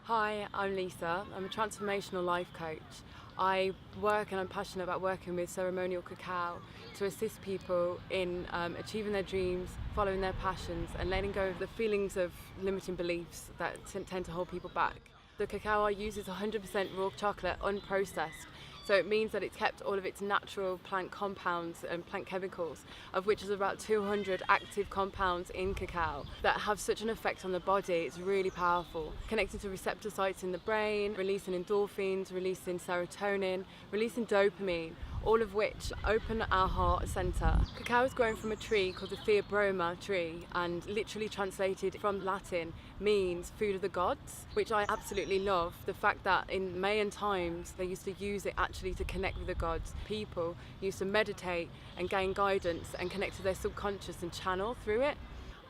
Hi, I'm Lisa. I'm a transformational life coach. I work and I'm passionate about working with ceremonial cacao to assist people in achieving their dreams, following their passions, and letting go of the feelings of limiting beliefs that tend to hold people back. The cacao I use is 100% raw chocolate, unprocessed. So it means that it's kept all of its natural plant compounds and plant chemicals, of which is about 200 active compounds in cacao that have such an effect on the body. It's really powerful. Connecting to receptor sites in the brain, releasing endorphins, releasing serotonin, releasing dopamine, all of which open our heart centre. Cacao is grown from a tree called the Theobroma tree, and literally translated from Latin means food of the gods, which I absolutely love. The fact that in Mayan times they used to use it actually to connect with the gods. People used to meditate and gain guidance and connect to their subconscious and channel through it.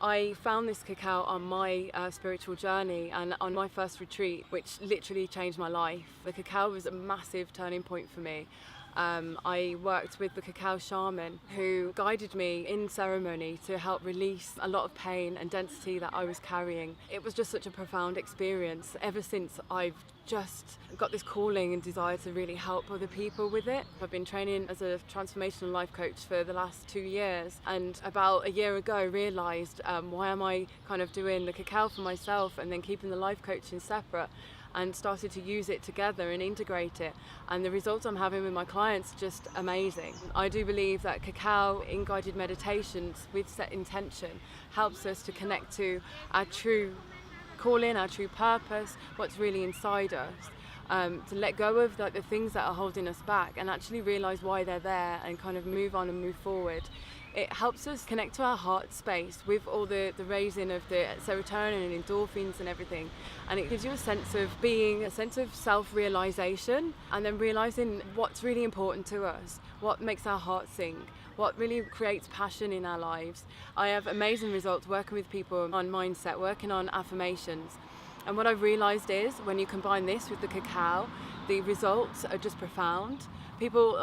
I found this cacao on my spiritual journey and on my first retreat, which literally changed my life. The cacao was a massive turning point for me. I worked with the cacao shaman who guided me in ceremony to help release a lot of pain and density that I was carrying. It was just such a profound experience. Ever since, I've just got this calling and desire to really help other people with it. I've been training as a transformational life coach for the last 2 years, and about a year ago realised why am I kind of doing the cacao for myself and then keeping the life coaching separate, and started to use it together and integrate it, and the results I'm having with my clients are just amazing. I do believe that cacao in guided meditations with set intention helps us to connect to our true calling, our true purpose, what's really inside us. To let go of the things that are holding us back and actually realise why they're there and kind of move on and move forward. It helps us connect to our heart space with all the raising of the serotonin and endorphins and everything. And it gives you a sense of being, a sense of self-realisation, and then realising what's really important to us, what makes our heart sing, what really creates passion in our lives. I have amazing results working with people on mindset, working on affirmations. And what I've realised is when you combine this with the cacao, the results are just profound. People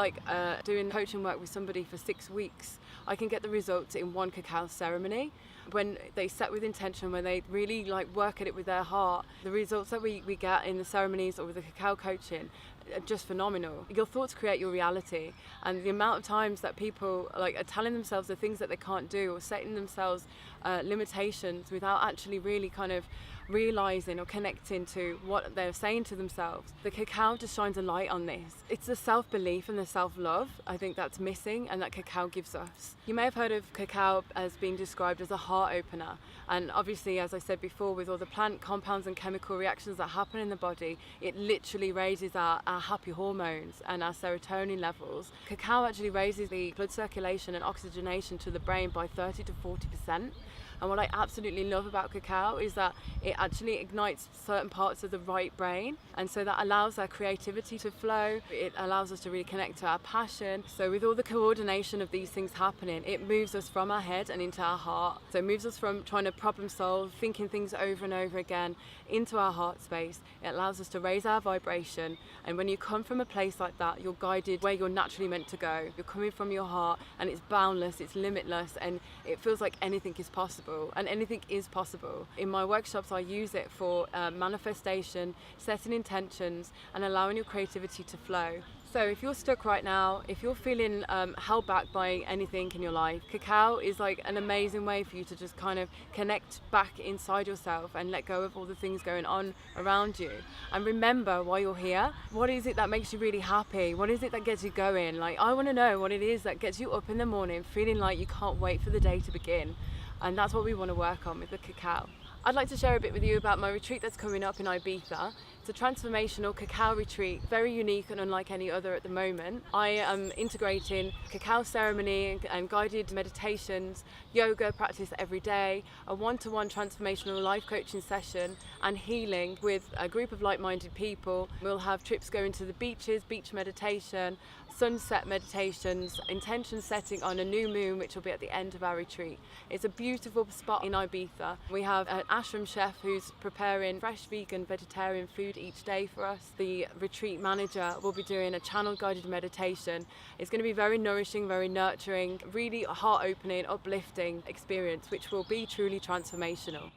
doing coaching work with somebody for 6 weeks, I can get the results in one cacao ceremony. When they set with intention, when they really work at it with their heart, the results that we get in the ceremonies or with the cacao coaching are just phenomenal. Your thoughts create your reality, and the amount of times that people are telling themselves the things that they can't do or setting themselves limitations without actually really kind of realising or connecting to what they're saying to themselves. The cacao just shines a light on this. It's the self-belief and the self-love I think that's missing, and that cacao gives us. You may have heard of cacao as being described as a heart opener, and obviously, as I said before, with all the plant compounds and chemical reactions that happen in the body, it literally raises our happy hormones and our serotonin levels. Cacao actually raises the blood circulation and oxygenation to the brain by 30 to 40%. And what I absolutely love about cacao is that it actually ignites certain parts of the right brain, and so that allows our creativity to flow. It allows us to really connect to our passion. So with all the coordination of these things happening, it moves us from our head and into our heart. So it moves us from trying to problem solve, thinking things over and over again, into our heart space. It allows us to raise our vibration, and when you come from a place like that, you're guided where you're naturally meant to go. You're coming from your heart, and it's boundless, it's limitless, and it feels like anything is possible. And anything is possible. In my workshops I use it for manifestation, setting intentions, and allowing your creativity to flow. So if you're stuck right now, if you're feeling held back by anything in your life, cacao is an amazing way for you to just kind of connect back inside yourself and let go of all the things going on around you. And remember why you're here. What is it that makes you really happy? What is it that gets you going? I want to know what it is that gets you up in the morning feeling like you can't wait for the day to begin. And that's what we want to work on with the cacao. I'd like to share a bit with you about my retreat that's coming up in Ibiza. It's a transformational cacao retreat, very unique and unlike any other at the moment. I am integrating cacao ceremony and guided meditations, yoga practice every day, a one-to-one transformational life coaching session, and healing with a group of like-minded people. We'll have trips going to the beaches, beach meditation, sunset meditations, intention setting on a new moon, which will be at the end of our retreat. It's a beautiful spot in Ibiza. We have an ashram chef who's preparing fresh vegan, vegetarian food each day for us. The retreat manager will be doing a channel guided meditation. It's going to be very nourishing, very nurturing, really heart opening, uplifting experience, which will be truly transformational.